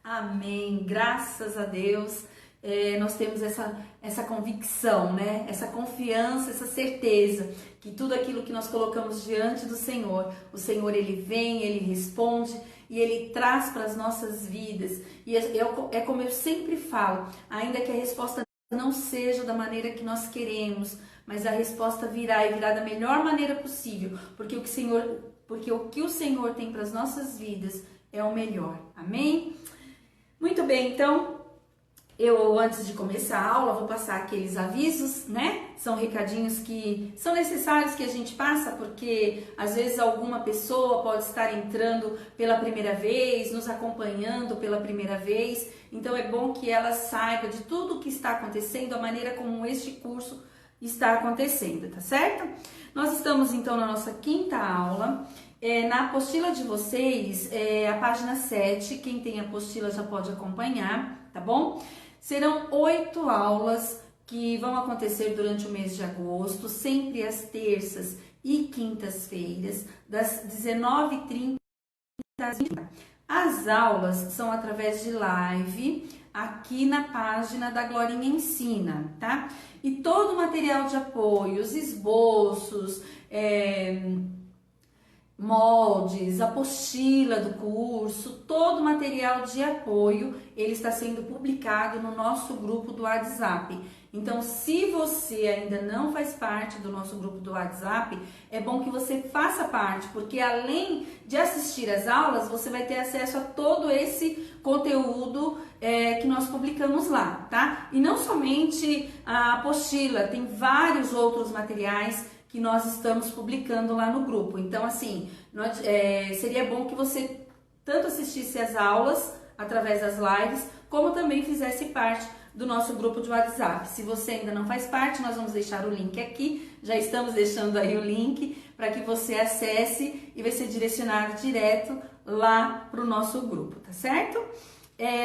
Amém. Graças a Deus, nós temos essa convicção, né? Essa confiança, essa certeza que tudo aquilo que nós colocamos diante do Senhor, o Senhor Ele vem, Ele responde e Ele traz para as nossas vidas. E é como eu sempre falo, ainda que a resposta não seja da maneira que nós queremos, mas a resposta virá e virá da melhor maneira possível, porque o que o Senhor tem para as nossas vidas é o melhor. Amém? Muito bem, então, eu antes de começar a aula vou passar aqueles avisos, né? São recadinhos que são necessários que a gente passa, porque às vezes alguma pessoa pode estar entrando pela primeira vez, nos acompanhando pela primeira vez, então é bom que ela saiba de tudo o que está acontecendo, a maneira como este curso está acontecendo, tá certo? Nós estamos então na nossa quinta aula. Na apostila de vocês, a página 7, quem tem a apostila já pode acompanhar, tá bom? Serão 8 aulas que vão acontecer durante o mês de agosto, sempre às terças e quintas-feiras, das 19h30 às 20h. As aulas são através de live, aqui na página da Glorinha Ensina, tá? E todo o material de apoio, os esboços, moldes, apostila do curso, todo o material de apoio, ele está sendo publicado no nosso grupo do WhatsApp. Então, se você ainda não faz parte do nosso grupo do WhatsApp, é bom que você faça parte, porque além de assistir às aulas, você vai ter acesso a todo esse conteúdo que nós publicamos lá, tá? E não somente a apostila, tem vários outros materiais que nós estamos publicando lá no grupo. Então, assim, seria bom que você tanto assistisse às aulas através das lives, como também fizesse parte do nosso grupo de WhatsApp. Se você ainda não faz parte, nós vamos deixar o link aqui, já estamos deixando aí o link para que você acesse e vai ser direcionado direto lá para o nosso grupo, tá certo?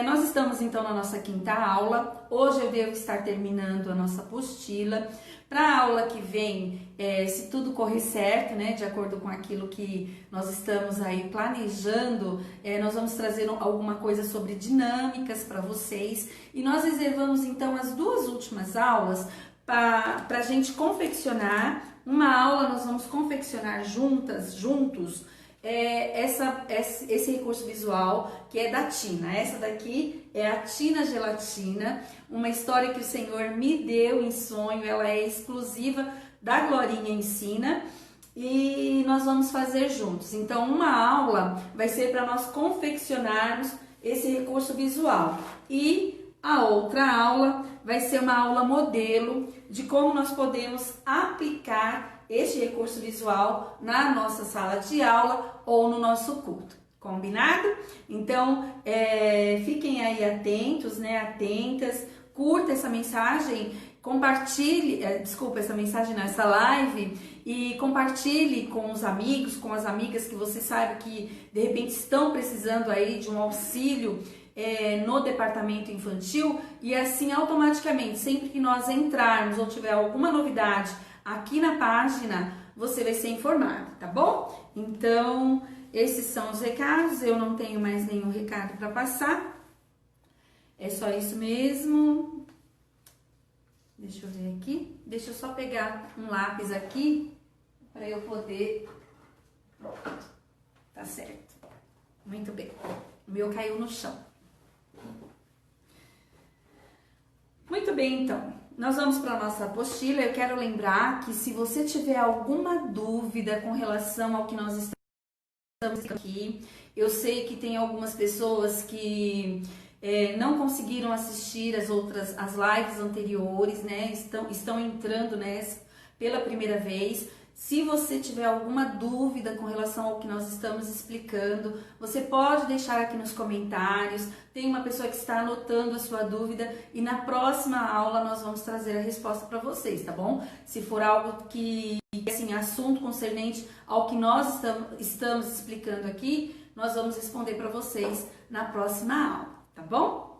Nós estamos então na nossa quinta aula. Hoje eu devo estar terminando a nossa apostila. Para a aula que vem, se tudo correr certo, né, de acordo com aquilo que nós estamos aí planejando, nós vamos trazer alguma coisa sobre dinâmicas para vocês. E nós reservamos então as 2 últimas aulas para a gente confeccionar. Uma aula nós vamos confeccionar juntos, esse recurso visual que é da Tina. Essa daqui é a Tina Gelatina, uma história que o Senhor me deu em sonho, ela é exclusiva da Glorinha Ensina e nós vamos fazer juntos. Então, uma aula vai ser para nós confeccionarmos esse recurso visual e a outra aula vai ser uma aula modelo de como nós podemos aplicar este recurso visual na nossa sala de aula ou no nosso culto. Combinado? Então, fiquem aí atentos, né? Atentas, curta essa mensagem, compartilhe, essa mensagem nessa live e compartilhe com os amigos, com as amigas que você saiba que de repente estão precisando aí de um auxílio no departamento infantil e assim automaticamente, sempre que nós entrarmos ou tiver alguma novidade aqui na página, você vai ser informado, tá bom? Então, esses são os recados, eu não tenho mais nenhum recado para passar, é só isso mesmo. Deixa eu ver aqui, deixa eu só pegar um lápis aqui, para eu poder, pronto, tá certo, muito bem, o meu caiu no chão. Muito bem, então. Nós vamos para a nossa apostila. Eu quero lembrar que se você tiver alguma dúvida com relação ao que nós estamos aqui, eu sei que tem algumas pessoas que não conseguiram assistir as lives anteriores, né? Estão entrando nessa pela primeira vez. Se você tiver alguma dúvida com relação ao que nós estamos explicando, você pode deixar aqui nos comentários. Tem uma pessoa que está anotando a sua dúvida e na próxima aula nós vamos trazer a resposta para vocês, tá bom? Se for algo que, assim, assunto concernente ao que nós estamos explicando aqui, nós vamos responder para vocês na próxima aula, tá bom?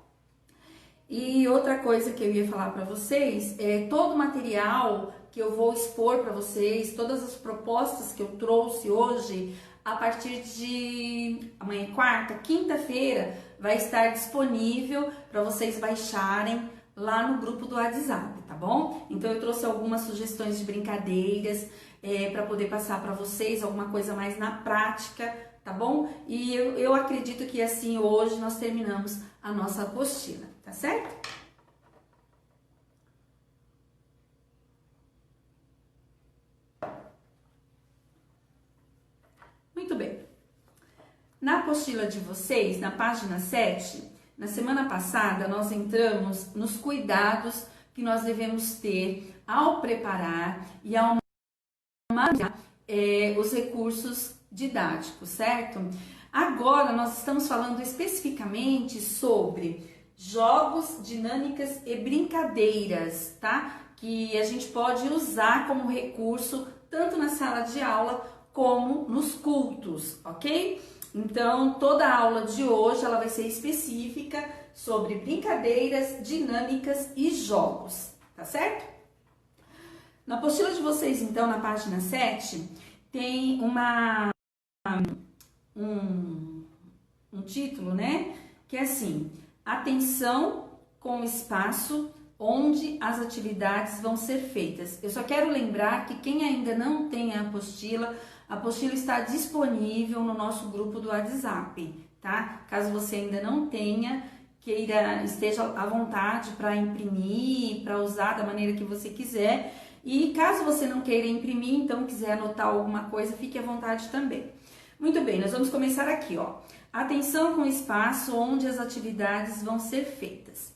E outra coisa que eu ia falar para vocês é todo o material que eu vou expor para vocês, todas as propostas que eu trouxe hoje a partir de amanhã, quarta, quinta-feira, vai estar disponível para vocês baixarem lá no grupo do WhatsApp, tá bom? Então eu trouxe algumas sugestões de brincadeiras para poder passar para vocês, alguma coisa mais na prática, tá bom? E eu acredito que assim hoje nós terminamos a nossa apostila, tá certo? Muito bem. Na apostila de vocês, na página 7, na semana passada nós entramos nos cuidados que nós devemos ter ao preparar e ao manejar os recursos didáticos, certo? Agora nós estamos falando especificamente sobre jogos, dinâmicas e brincadeiras, tá? Que a gente pode usar como recurso tanto na sala de aula como nos cultos, ok? Então, toda a aula de hoje ela vai ser específica sobre brincadeiras, dinâmicas e jogos, tá certo? Na apostila de vocês, então, na página 7, tem um título, né? Que é assim, atenção com o espaço onde as atividades vão ser feitas. Eu só quero lembrar que quem ainda não tem a apostila está disponível no nosso grupo do WhatsApp, tá? Caso você ainda não tenha, esteja à vontade para imprimir, para usar da maneira que você quiser. E caso você não queira imprimir, então quiser anotar alguma coisa, fique à vontade também. Muito bem, nós vamos começar aqui, ó. Atenção com o espaço onde as atividades vão ser feitas.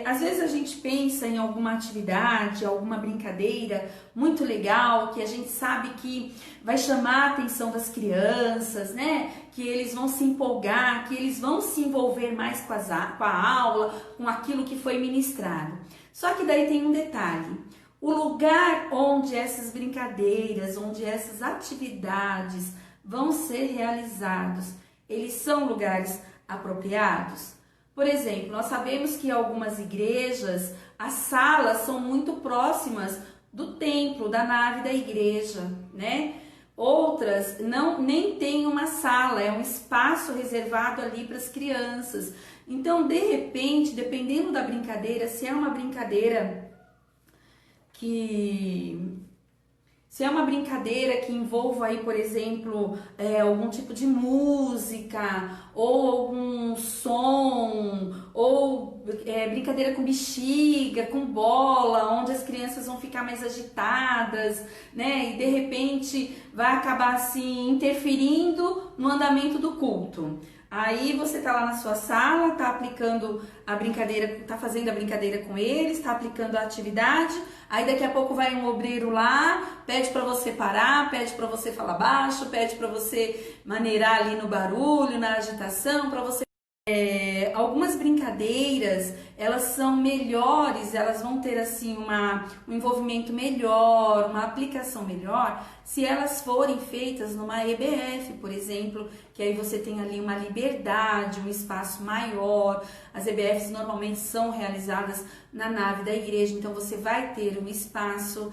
Às vezes a gente pensa em alguma atividade, alguma brincadeira muito legal, que a gente sabe que vai chamar a atenção das crianças, né? Que eles vão se empolgar, que eles vão se envolver mais com a aula, com aquilo que foi ministrado. Só que daí tem um detalhe. O lugar onde essas brincadeiras, onde essas atividades vão ser realizados, eles são lugares apropriados? Por exemplo, nós sabemos que em algumas igrejas as salas são muito próximas do templo, da nave da igreja, né? Outras nem tem uma sala, é um espaço reservado ali para as crianças. Então, de repente, dependendo da brincadeira, se é uma brincadeira que envolva aí, por exemplo, algum tipo de música, ou algum som, ou brincadeira com bexiga, com bola, onde as crianças vão ficar mais agitadas, né? E de repente vai acabar assim interferindo no andamento do culto. Aí você tá lá na sua sala, tá aplicando a brincadeira, tá fazendo a brincadeira com eles, tá aplicando a atividade, aí daqui a pouco vai um obreiro lá, pede para você parar, pede para você falar baixo, pede para você maneirar ali no barulho, na agitação, para você algumas brincadeiras, elas são melhores, elas vão ter assim um envolvimento melhor, uma aplicação melhor, se elas forem feitas numa EBF, por exemplo, que aí você tem ali uma liberdade, um espaço maior. As EBFs normalmente são realizadas na nave da igreja, então você vai ter um espaço,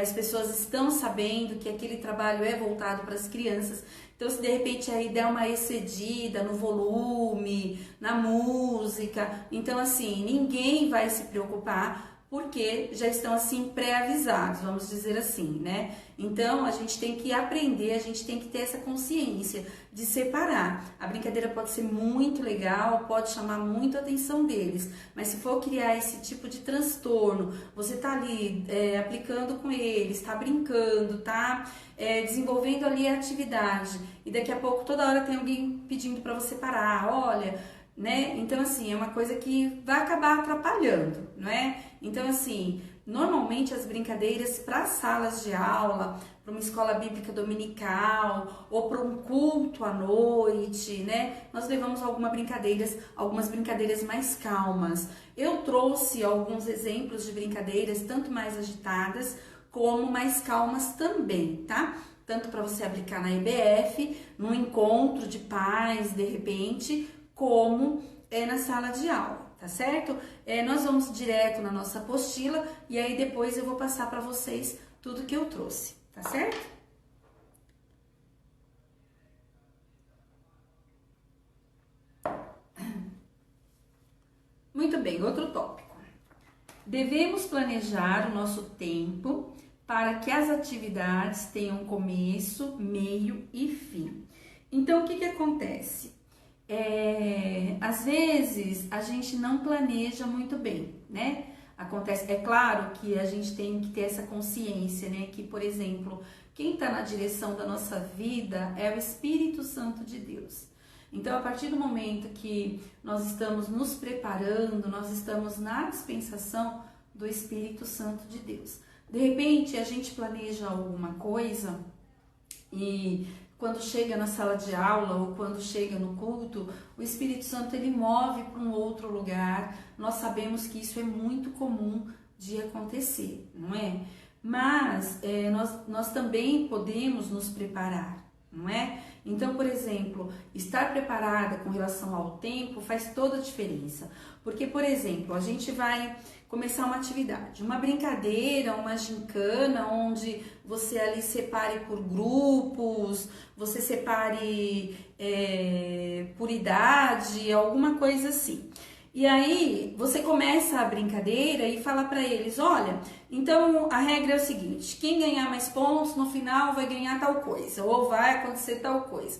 as pessoas estão sabendo que aquele trabalho é voltado para as crianças. Então, se de repente aí der uma excedida no volume, na música, então assim, ninguém vai se preocupar porque já estão assim pré-avisados, vamos dizer assim, né? Então, a gente tem que aprender, a gente tem que ter essa consciência de separar. A brincadeira pode ser muito legal, pode chamar muito a atenção deles, mas se for criar esse tipo de transtorno, você tá ali aplicando com eles, tá brincando, tá desenvolvendo ali a atividade, e daqui a pouco toda hora tem alguém pedindo para você parar, olha, né? Então, assim, é uma coisa que vai acabar atrapalhando, não é? Então, assim, normalmente as brincadeiras para salas de aula, para uma escola bíblica dominical ou para um culto à noite, né? Nós levamos algumas brincadeiras mais calmas. Eu trouxe alguns exemplos de brincadeiras, tanto mais agitadas como mais calmas também, tá? Tanto para você aplicar na EBF, num encontro de pais, de repente, como na sala de aula, tá certo? Nós vamos direto na nossa apostila e aí depois eu vou passar para vocês tudo que eu trouxe, tá certo? Muito bem, outro tópico. Devemos planejar o nosso tempo para que as atividades tenham começo, meio e fim. Então, o que acontece? Às vezes a gente não planeja muito bem, né? Acontece, é claro que a gente tem que ter essa consciência, né? Que, por exemplo, quem está na direção da nossa vida é o Espírito Santo de Deus. Então, a partir do momento que nós estamos nos preparando, nós estamos na dispensação do Espírito Santo de Deus. De repente, a gente planeja alguma coisa e quando chega na sala de aula ou quando chega no culto, o Espírito Santo ele move para um outro lugar. Nós sabemos que isso é muito comum de acontecer, não é? Mas nós também podemos nos preparar, não é? Então, por exemplo, estar preparada com relação ao tempo faz toda a diferença. Porque, por exemplo, a gente vai começar uma atividade, uma brincadeira, uma gincana, onde você ali separe por grupos, você separe por idade, alguma coisa assim. E aí você começa a brincadeira e fala para eles, olha, então a regra é o seguinte, quem ganhar mais pontos no final vai ganhar tal coisa, ou vai acontecer tal coisa.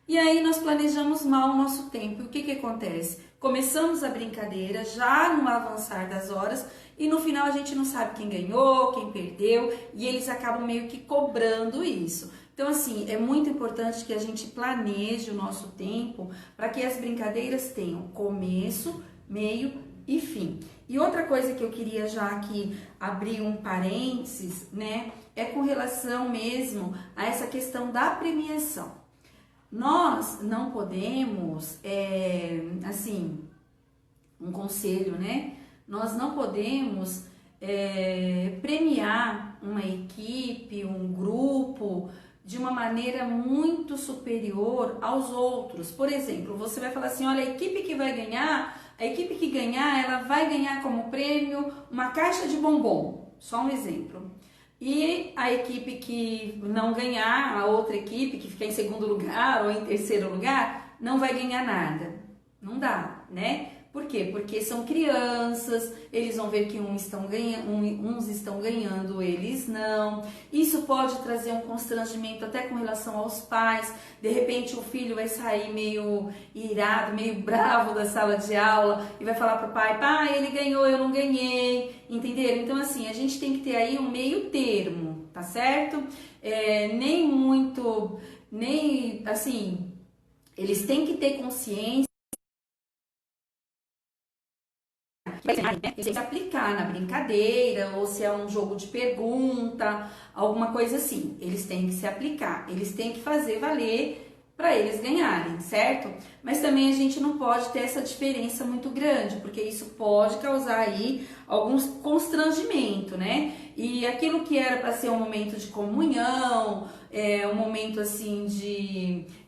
E aí nós planejamos mal o nosso tempo. E o que acontece? Começamos a brincadeira já no avançar das horas e no final a gente não sabe quem ganhou, quem perdeu e eles acabam meio que cobrando isso. Então, assim, é muito importante que a gente planeje o nosso tempo para que as brincadeiras tenham começo, meio e fim. E outra coisa que eu queria já aqui abrir um parênteses, né, é com relação mesmo a essa questão da premiação. Nós não podemos, assim, um conselho, né? Nós não podemos premiar uma equipe, um grupo de uma maneira muito superior aos outros. Por exemplo, você vai falar assim, olha, a equipe que ganhar, ela vai ganhar como prêmio uma caixa de bombom. Só um exemplo. E a equipe que não ganhar, a outra equipe que ficar em segundo lugar ou em terceiro lugar, não vai ganhar nada. Não dá, né? Por quê? Porque são crianças, eles vão ver que uns estão ganhando, eles não. Isso pode trazer um constrangimento até com relação aos pais. De repente o filho vai sair meio irado, meio bravo da sala de aula e vai falar pro pai, pai, ele ganhou, eu não ganhei, entenderam? Então assim, a gente tem que ter aí um meio termo, tá certo? Nem muito, nem assim, eles têm que ter consciência. Se aplicar na brincadeira ou se é um jogo de pergunta, alguma coisa assim, eles têm que se aplicar, eles têm que fazer valer para eles ganharem, certo? Mas também a gente não pode ter essa diferença muito grande, porque isso pode causar aí alguns constrangimento, né? E aquilo que era para ser um momento de comunhão, um momento assim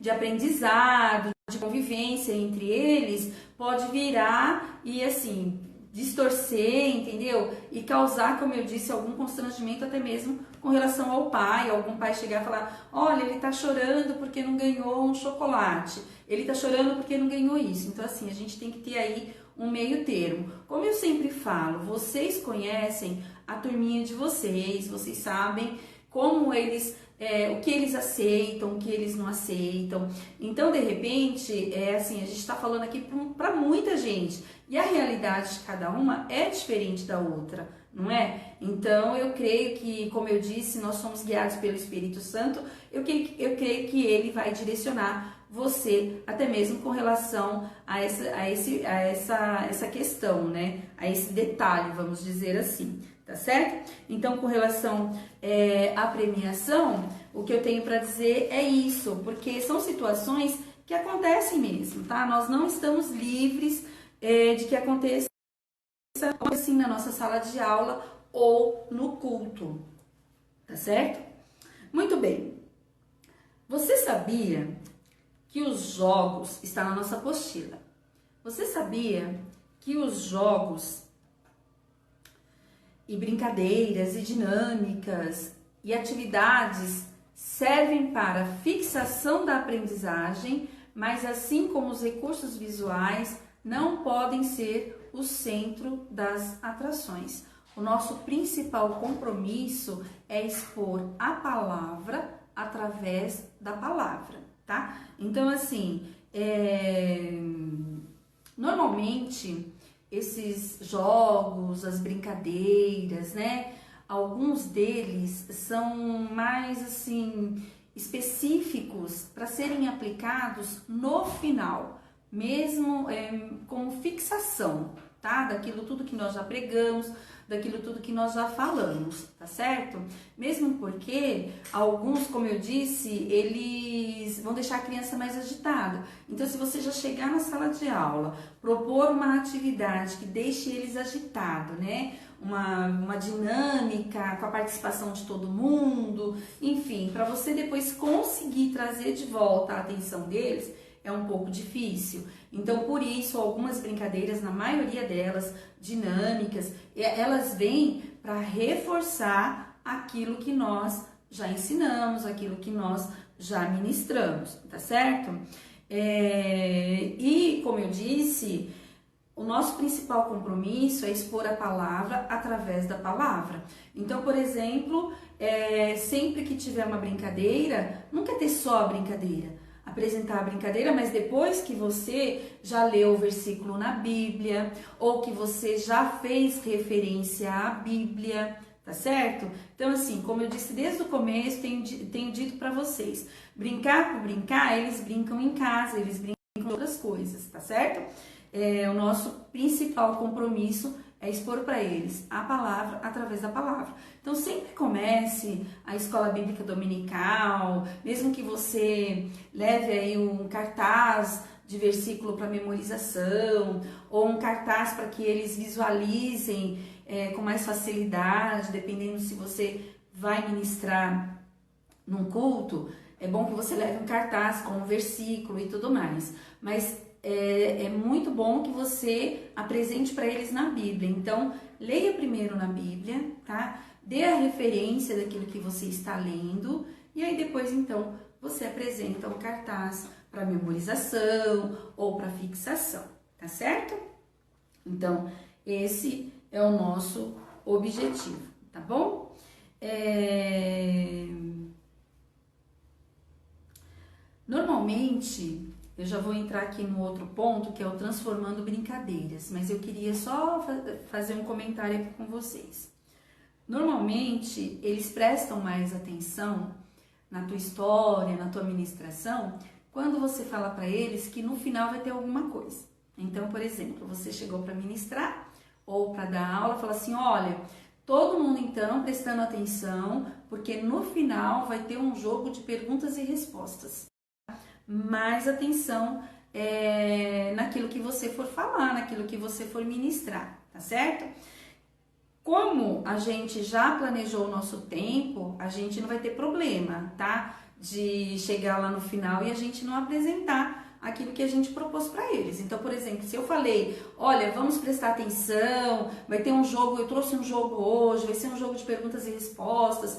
de aprendizado, de convivência entre eles, pode virar e assim distorcer, entendeu? E causar, como eu disse, algum constrangimento até mesmo com relação ao pai, algum pai chegar e falar, olha, ele tá chorando porque não ganhou um chocolate, ele tá chorando porque não ganhou isso. Então assim, a gente tem que ter aí um meio termo. Como eu sempre falo, vocês conhecem a turminha de vocês, vocês sabem como eles, o que eles aceitam, o que eles não aceitam. Então, de repente, assim, a gente está falando aqui para muita gente e a realidade de cada uma é diferente da outra, não é? Então, eu creio que, como eu disse, nós somos guiados pelo Espírito Santo, eu creio que ele vai direcionar você, até mesmo com relação a essa questão, né? A esse detalhe, vamos dizer assim. Tá certo? Então, com relação à premiação, o que eu tenho para dizer é isso, porque são situações que acontecem mesmo, tá? Nós não estamos livres de que aconteça assim na nossa sala de aula ou no culto, tá certo? Muito bem. Você sabia que os jogos, está na nossa apostila, você sabia que os jogos e brincadeiras e dinâmicas e atividades servem para fixação da aprendizagem, mas assim como os recursos visuais, não podem ser o centro das atrações. O nosso principal compromisso é expor a palavra através da palavra, tá? Então, assim, normalmente esses jogos, as brincadeiras, né? Alguns deles são mais, assim, específicos para serem aplicados no final, mesmo como fixação, tá? Daquilo tudo que nós já pregamos, daquilo tudo que nós já falamos, tá certo? Mesmo porque alguns, como eu disse, eles vão deixar a criança mais agitada. Então, se você já chegar na sala de aula, propor uma atividade que deixe eles agitados, né? Uma dinâmica com a participação de todo mundo, enfim, para você depois conseguir trazer de volta a atenção deles, é um pouco difícil. Então, por isso, algumas brincadeiras, na maioria delas, dinâmicas, elas vêm para reforçar aquilo que nós já ensinamos, aquilo que nós já ministramos, tá certo? E, como eu disse, o nosso principal compromisso é expor a palavra através da palavra. Então, por exemplo, sempre que tiver uma brincadeira, nunca ter só a brincadeira. Apresentar a brincadeira, mas depois que você já leu o versículo na Bíblia, ou que você já fez referência à Bíblia, tá certo? Então, assim, como eu disse desde o começo, tenho dito para vocês, brincar por brincar, eles brincam em casa, eles brincam com outras coisas, tá certo? O nosso principal compromisso é expor para eles a palavra através da palavra. Então, sempre comece a escola bíblica dominical, mesmo que você leve aí um cartaz de versículo para memorização, ou um cartaz para que eles visualizem com mais facilidade, dependendo se você vai ministrar num culto, é bom que você leve um cartaz com um versículo e tudo mais, mas é muito bom que você apresente para eles na Bíblia. Então, leia primeiro na Bíblia, tá? Dê a referência daquilo que você está lendo e aí depois, então, você apresenta o cartaz para memorização ou para fixação, tá certo? Então, esse é o nosso objetivo, tá bom? Normalmente, eu já vou entrar aqui no outro ponto, que é o transformando brincadeiras, mas eu queria só fazer um comentário aqui com vocês. Normalmente, eles prestam mais atenção na tua história, na tua ministração, quando você fala para eles que no final vai ter alguma coisa. Então, por exemplo, você chegou para ministrar ou para dar aula, fala assim, olha, todo mundo então prestando atenção, porque no final vai ter um jogo de perguntas e respostas. Mais atenção naquilo que você for falar, naquilo que você for ministrar, tá certo? Como a gente já planejou o nosso tempo, a gente não vai ter problema, tá? De chegar lá no final e a gente não apresentar aquilo que a gente propôs para eles. Então, por exemplo, se eu falei, olha, vamos prestar atenção, vai ter um jogo, eu trouxe um jogo hoje, vai ser um jogo de perguntas e respostas,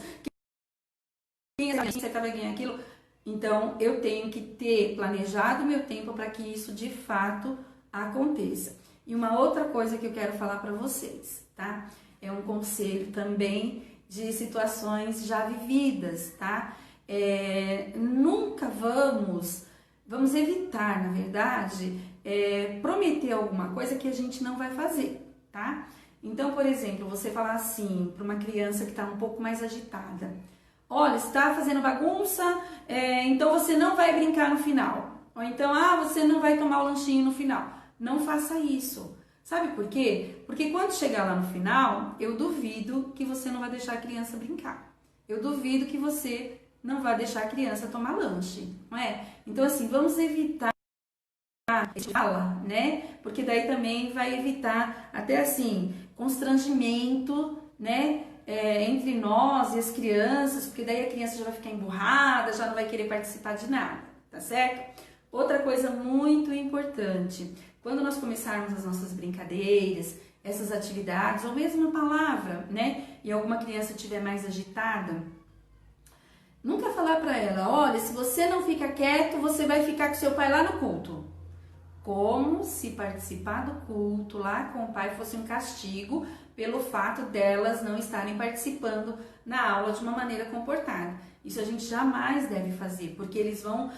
quem acertar vai ganhar aquilo. Então, eu tenho que ter planejado o meu tempo para que isso de fato aconteça. E uma outra coisa que eu quero falar para vocês, tá? É um conselho também de situações já vividas, tá? Nunca vamos evitar, na verdade, prometer alguma coisa que a gente não vai fazer, tá? Então, por exemplo, você falar assim para uma criança que está um pouco mais agitada, olha, você está fazendo bagunça, então você não vai brincar no final. Ou então, você não vai tomar o lanchinho no final. Não faça isso. Sabe por quê? Porque quando chegar lá no final, eu duvido que você não vai deixar a criança brincar. Eu duvido que você não vai deixar a criança tomar lanche, não é? Então, assim, vamos evitar fala, né? Porque daí também vai evitar até, assim, constrangimento, né? Entre nós e as crianças, porque daí a criança já vai ficar emburrada, já não vai querer participar de nada, tá certo? Outra coisa muito importante, quando nós começarmos as nossas brincadeiras, essas atividades, ou mesmo a palavra, né? E alguma criança estiver mais agitada, nunca falar para ela, olha, se você não fica quieto, você vai ficar com seu pai lá no culto. como se participar do culto lá com o pai fosse um castigo pelo fato delas não estarem participando na aula de uma maneira comportada. Isso a gente jamais deve fazer, porque eles vão,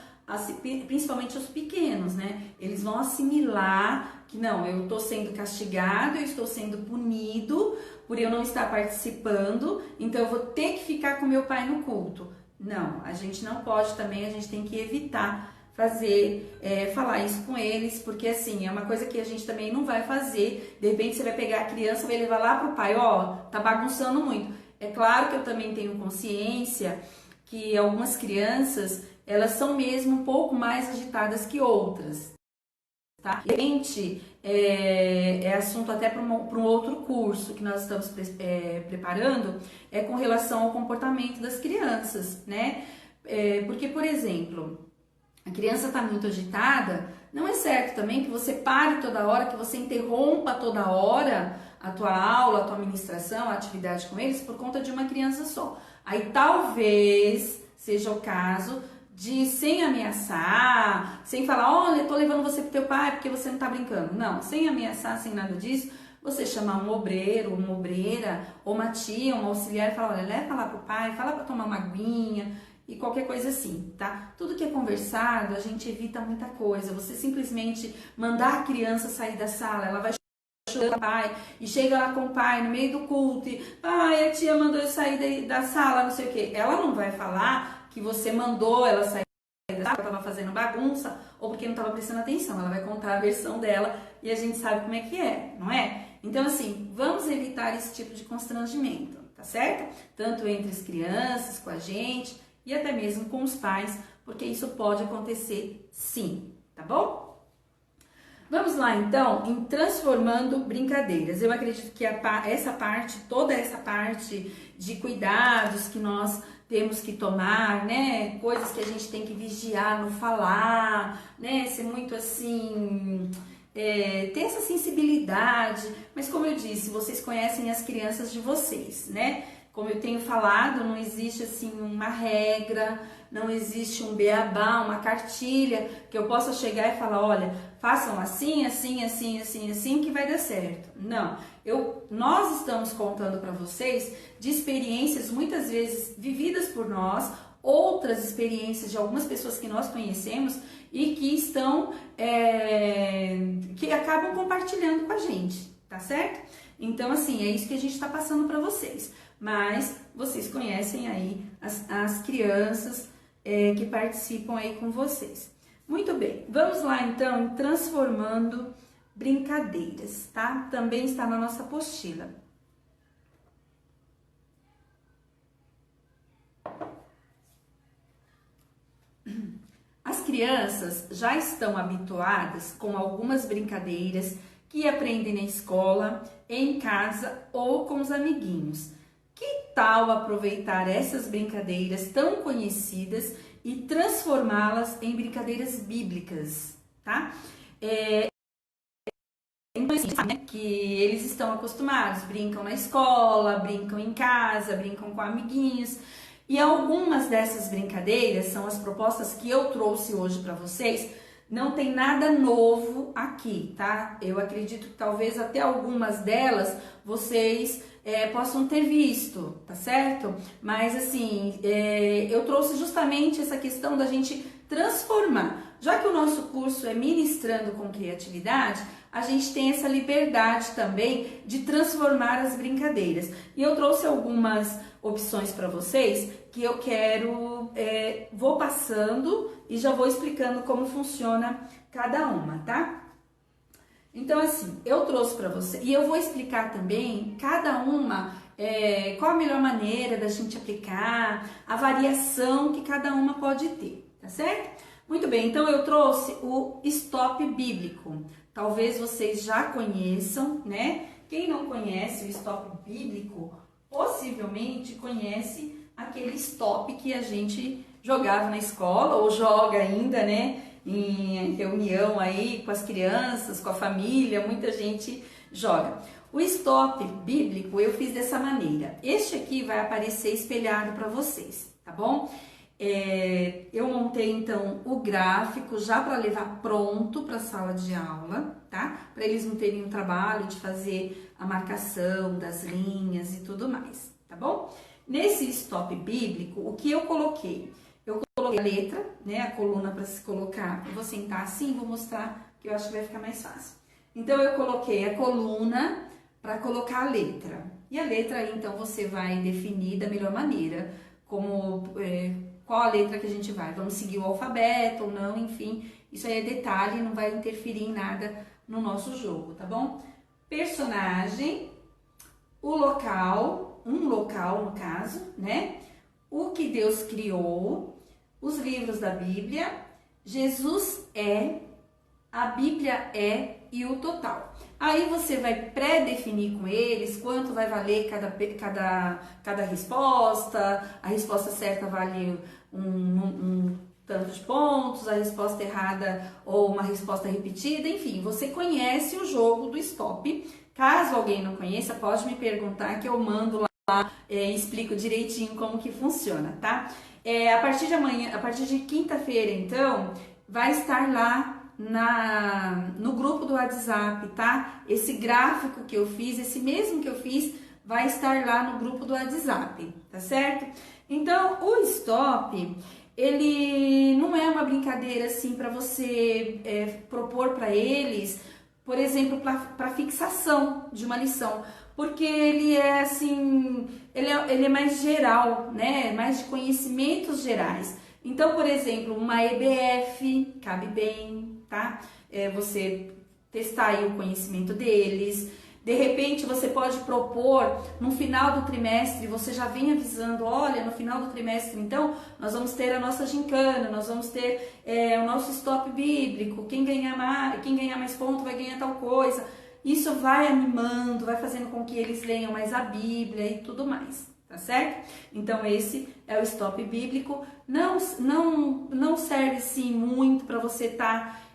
principalmente os pequenos, né? Eles vão assimilar que não, eu estou sendo castigado, eu estou sendo punido por eu não estar participando, então eu vou ter que ficar com meu pai no culto. Não, a gente não pode também, a gente tem que evitar falar isso com eles, porque assim, é uma coisa que a gente também não vai fazer. De repente você vai pegar a criança e vai levar lá pro pai, ó, tá bagunçando muito. É claro que eu também tenho consciência que algumas crianças, elas são mesmo um pouco mais agitadas que outras, tá? De repente, é assunto até para um outro curso que nós estamos preparando, é com relação ao comportamento das crianças, né? Porque, por exemplo, a criança está muito agitada, não é certo também que você pare toda hora, que você interrompa toda hora a tua aula, a tua ministração, a atividade com eles por conta de uma criança só. Aí talvez seja o caso de, sem ameaçar, sem falar, olha, eu tô levando você pro teu pai porque você não tá brincando. Não, sem ameaçar, sem nada disso, você chamar um obreiro, uma obreira, ou uma tia, um auxiliar e falar, olha, leva lá pro pai, fala pra tomar uma aguinha, e qualquer coisa assim, tá? Tudo que é conversado, a gente evita muita coisa. Você simplesmente mandar a criança sair da sala, ela vai chorando com o pai, e chega lá com o pai no meio do culto, e pai, a tia mandou eu sair da sala, não sei o quê. Ela não vai falar que você mandou ela sair da sala, ela estava fazendo bagunça, ou porque não estava prestando atenção. Ela vai contar a versão dela, e a gente sabe como é que é, não é? Então, assim, vamos evitar esse tipo de constrangimento, tá certo? Tanto entre as crianças, com a gente, e até mesmo com os pais, porque isso pode acontecer sim, tá bom? Vamos lá então em transformando brincadeiras. Eu acredito que toda essa parte de cuidados que nós temos que tomar, né? Coisas que a gente tem que vigiar no falar, né? Ser muito assim, ter essa sensibilidade. Mas como eu disse, vocês conhecem as crianças de vocês, né? Como eu tenho falado, não existe assim uma regra, não existe um beabá, uma cartilha que eu possa chegar e falar, olha, façam assim, assim, assim, assim, assim que vai dar certo. Não, nós estamos contando para vocês de experiências muitas vezes vividas por nós, outras experiências de algumas pessoas que nós conhecemos e que que acabam compartilhando com a gente, tá certo? Então, assim, é isso que a gente está passando para vocês. Mas vocês conhecem aí as crianças que participam aí com vocês. Muito bem, vamos lá então em transformando brincadeiras, tá? Também está na nossa apostila. As crianças já estão habituadas com algumas brincadeiras que aprendem na escola, em casa ou com os amiguinhos. Que tal aproveitar essas brincadeiras tão conhecidas e transformá-las em brincadeiras bíblicas, tá? Então, assim, né, que eles estão acostumados, brincam na escola, brincam em casa, brincam com amiguinhos. E algumas dessas brincadeiras são as propostas que eu trouxe hoje para vocês. Não tem nada novo aqui, tá? Eu acredito que talvez até algumas delas vocês possam ter visto, tá certo? Mas assim, eu trouxe justamente essa questão da gente transformar. Já que o nosso curso é Ministrando com Criatividade, a gente tem essa liberdade também de transformar as brincadeiras. E eu trouxe algumas opções para vocês que eu vou passando e já vou explicando como funciona cada uma, tá? Então, assim, eu trouxe para você e eu vou explicar também cada uma, qual a melhor maneira da gente aplicar, a variação que cada uma pode ter, tá certo? Muito bem, então eu trouxe o stop bíblico. Talvez vocês já conheçam, né? Quem não conhece o stop bíblico, possivelmente conhece aquele stop que a gente jogava na escola ou joga ainda, né? Em reunião aí com as crianças, com a família, muita gente joga. O stop bíblico eu fiz dessa maneira. Este aqui vai aparecer espelhado para vocês, tá bom? Eu montei então o gráfico já para levar pronto para a sala de aula, tá? Para eles não terem o trabalho de fazer a marcação das linhas e tudo mais, tá bom? Nesse stop bíblico, o que eu coloquei? Eu coloquei a letra, né? A coluna para se colocar. Eu vou sentar assim, vou mostrar que eu acho que vai ficar mais fácil. Então eu coloquei a coluna para colocar a letra. E a letra aí, então, você vai definir da melhor maneira, como qual a letra que a gente vai. Vamos seguir o alfabeto ou não, enfim. Isso aí é detalhe, não vai interferir em nada no nosso jogo, tá bom? Personagem, o local, um local no caso, né? O que Deus criou, os livros da Bíblia, Jesus é, a Bíblia é e o total. Aí você vai pré-definir com eles quanto vai valer cada resposta. A resposta certa vale um tanto de pontos, a resposta errada ou uma resposta repetida, enfim, você conhece o jogo do stop. Caso alguém não conheça, pode me perguntar que eu mando lá, explico direitinho como que funciona, tá? A partir de amanhã, a partir de quinta-feira, então, vai estar lá no grupo do WhatsApp, tá? Esse gráfico que eu fiz, esse mesmo que eu fiz, vai estar lá no grupo do WhatsApp, tá certo? Então, o stop, ele não é uma brincadeira assim para você propor para eles, por exemplo, para fixação de uma lição, porque ele é assim, ele é mais geral, né? Mais de conhecimentos gerais. Então, por exemplo, uma EBF cabe bem, tá? Você testar aí o conhecimento deles. De repente, você pode propor, no final do trimestre, você já vem avisando, olha, no final do trimestre, então, nós vamos ter a nossa gincana, nós vamos ter o nosso stop bíblico, quem ganhar mais ponto vai ganhar tal coisa. Isso vai animando, vai fazendo com que eles leiam mais a Bíblia e tudo mais, tá certo? Então, esse é o stop bíblico. Não serve, sim, muito para você estar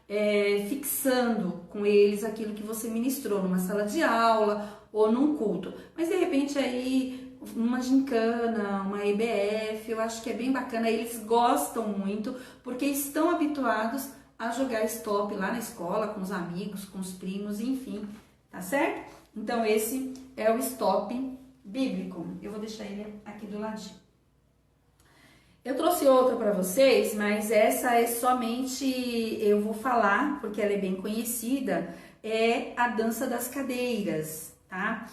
fixando com eles aquilo que você ministrou numa sala de aula ou num culto. Mas, de repente, aí, uma gincana, uma EBF, eu acho que é bem bacana. Eles gostam muito porque estão habituados a jogar stop lá na escola, com os amigos, com os primos, enfim, tá certo? Então, esse é o stop bíblico. Eu vou deixar ele aqui do ladinho. Eu trouxe outra para vocês, mas essa é somente, eu vou falar, porque ela é bem conhecida, é a dança das cadeiras, tá?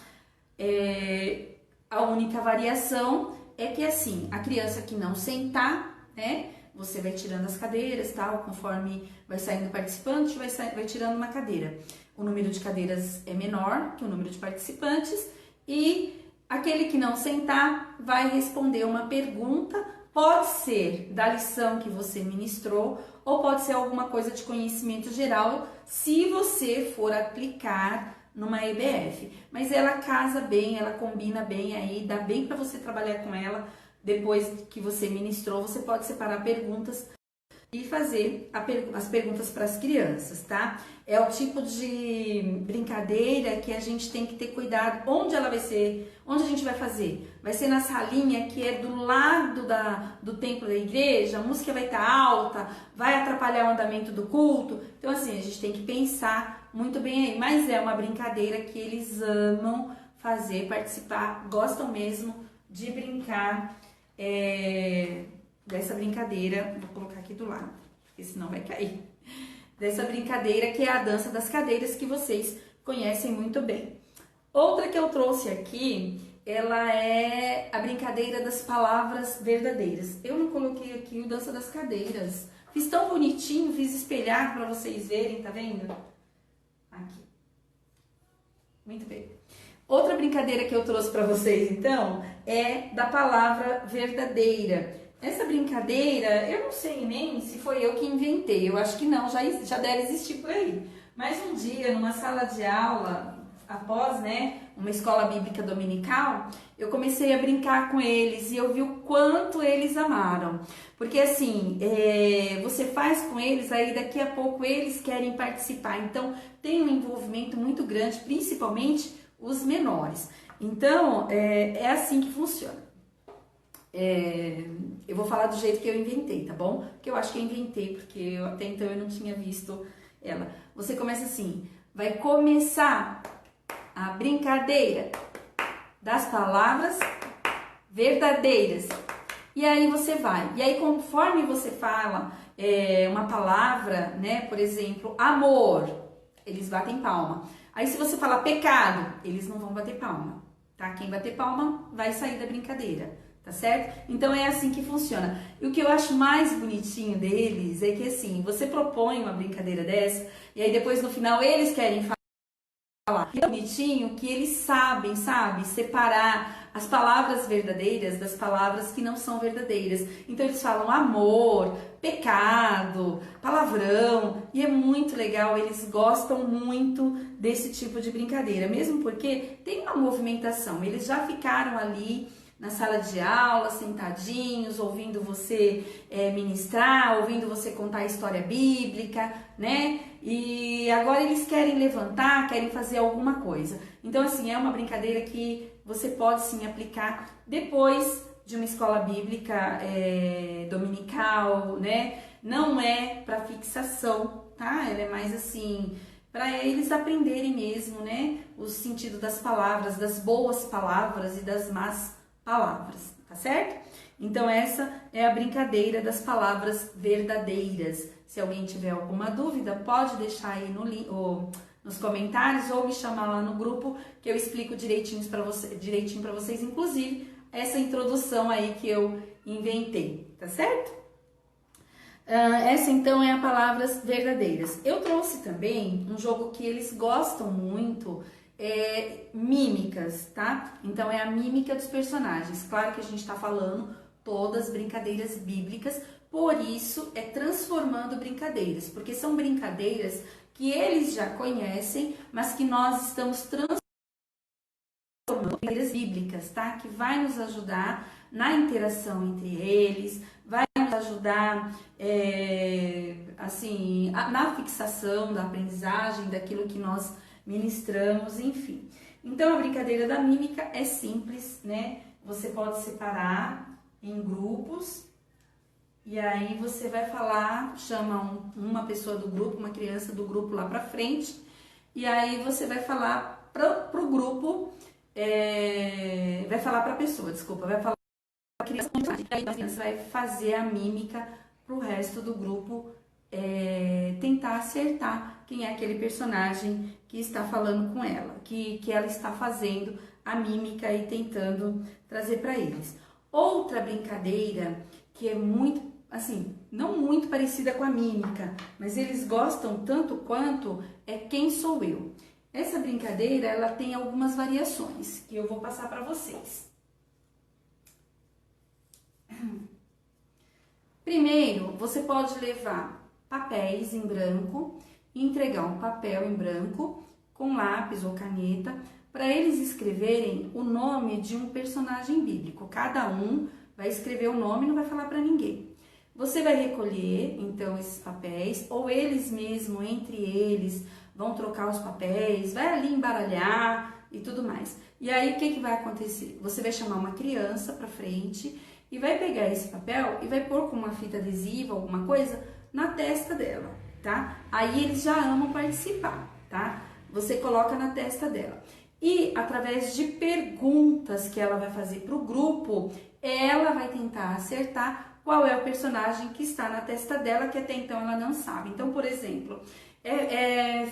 A única variação é que, assim, a criança que não sentar, né? Você vai tirando as cadeiras, tal, conforme vai saindo participante, vai tirando uma cadeira. O número de cadeiras é menor que o número de participantes e aquele que não sentar vai responder uma pergunta. Pode ser da lição que você ministrou ou pode ser alguma coisa de conhecimento geral, se você for aplicar numa EBF. Mas ela casa bem, ela combina bem aí, dá bem para você trabalhar com ela. Depois que você ministrou, você pode separar perguntas e fazer as perguntas para as crianças, tá? É o tipo de brincadeira que a gente tem que ter cuidado. Onde ela vai ser? Onde a gente vai fazer? Vai ser na salinha que é do lado do templo da igreja? A música vai estar alta? Vai atrapalhar o andamento do culto? Então, assim, a gente tem que pensar muito bem aí. Mas é uma brincadeira que eles amam fazer, participar, gostam mesmo de brincar dessa brincadeira. Vou colocar aqui do lado, porque senão vai cair. Dessa brincadeira que é a dança das cadeiras, que vocês conhecem muito bem. Outra que eu trouxe aqui, ela é a brincadeira das palavras verdadeiras. Eu não coloquei aqui o dança das cadeiras. Fiz tão bonitinho, fiz espelhar para vocês verem, tá vendo? Aqui. Muito bem. Outra brincadeira que eu trouxe para vocês, então, é da palavra verdadeira. Essa brincadeira, eu não sei nem se foi eu que inventei, eu acho que não, já deve existir por aí. Mas um dia, numa sala de aula, após, né, uma escola bíblica dominical, eu comecei a brincar com eles e eu vi o quanto eles amaram. Porque assim, você faz com eles, aí daqui a pouco eles querem participar. Então, tem um envolvimento muito grande, principalmente os menores. Então, é assim que funciona. Eu vou falar do jeito que eu inventei, tá bom? Porque eu acho que eu inventei, porque até então eu não tinha visto ela. Você começa assim, vai começar a brincadeira das palavras verdadeiras. E aí você vai. E aí conforme você fala uma palavra, né? Por exemplo, amor, eles batem palma. Aí se você falar pecado, eles não vão bater palma, tá? Quem bater palma vai sair da brincadeira. Tá certo? Então é assim que funciona. E o que eu acho mais bonitinho deles é que assim, você propõe uma brincadeira dessa e aí depois no final eles querem falar. E é bonitinho que eles sabem, sabe, separar as palavras verdadeiras das palavras que não são verdadeiras. Então eles falam amor, pecado, palavrão, e é muito legal, eles gostam muito desse tipo de brincadeira, mesmo porque tem uma movimentação, eles já ficaram ali na sala de aula, sentadinhos, ouvindo você ministrar, ouvindo você contar a história bíblica, né? E agora eles querem levantar, querem fazer alguma coisa. Então, assim, é uma brincadeira que você pode sim aplicar depois de uma escola bíblica dominical, né? Não é para fixação, tá? Ela é mais assim, para eles aprenderem mesmo, né? O sentido das palavras, das boas palavras e das más palavras, tá certo? Então essa é a brincadeira das palavras verdadeiras. Se alguém tiver alguma dúvida, pode deixar aí nos comentários ou me chamar lá no grupo que eu explico direitinho para vocês, inclusive essa introdução aí que eu inventei, tá certo? Essa então é a palavras verdadeiras. Eu trouxe também um jogo que eles gostam muito, mímicas, tá? Então é a mímica dos personagens. Claro que a gente tá falando todas brincadeiras bíblicas, por isso é transformando brincadeiras, porque são brincadeiras que eles já conhecem, mas que nós estamos transformando em brincadeiras bíblicas, tá? Que vai nos ajudar na interação entre eles, vai nos ajudar assim, na fixação da aprendizagem, daquilo que nós ministramos, enfim. Então, a brincadeira da mímica é simples, né? Você pode separar em grupos e aí você vai falar, chama uma pessoa do grupo, uma criança do grupo lá pra frente e aí você vai falar pro grupo, vai falar pra pessoa, desculpa, vai falar pra criança, e aí a criança vai fazer a mímica pro resto do grupo tentar acertar quem é aquele personagem que está falando com ela, que ela está fazendo a mímica e tentando trazer para eles. Outra brincadeira que é muito, assim, não muito parecida com a mímica, mas eles gostam tanto quanto é Quem Sou Eu. Essa brincadeira, ela tem algumas variações que eu vou passar para vocês. Primeiro, você pode levar papéis em branco e entregar um papel em branco com lápis ou caneta para eles escreverem o nome de um personagem bíblico. Cada um vai escrever o nome e não vai falar para ninguém. Você vai recolher, então, esses papéis, ou eles mesmo, entre eles, vão trocar os papéis, vai ali embaralhar e tudo mais. E aí, o que vai acontecer? Você vai chamar uma criança para frente e vai pegar esse papel e vai pôr com uma fita adesiva, alguma coisa, na testa dela, tá? Aí eles já amam participar, tá? Você coloca na testa dela. E através de perguntas que ela vai fazer para o grupo, ela vai tentar acertar qual é o personagem que está na testa dela, que até então ela não sabe. Então, por exemplo,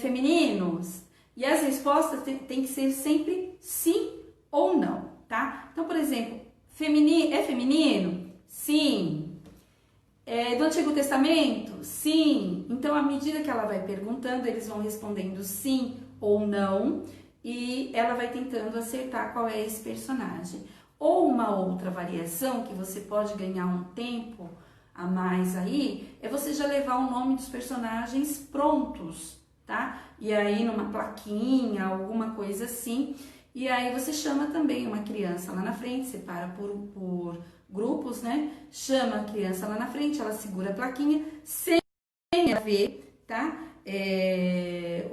femininos? E as respostas tem que ser sempre sim ou não, tá? Então, por exemplo, é feminino? Sim. Do Antigo Testamento? Sim. Então, à medida que ela vai perguntando, eles vão respondendo sim ou não e ela vai tentando acertar qual é esse personagem. Ou uma outra variação que você pode ganhar um tempo a mais aí, é você já levar o nome dos personagens prontos, tá? E aí numa plaquinha, alguma coisa assim, e aí você chama também uma criança lá na frente, separa por grupos, né? Chama a criança lá na frente, ela segura a plaquinha, sem ela ver, tá?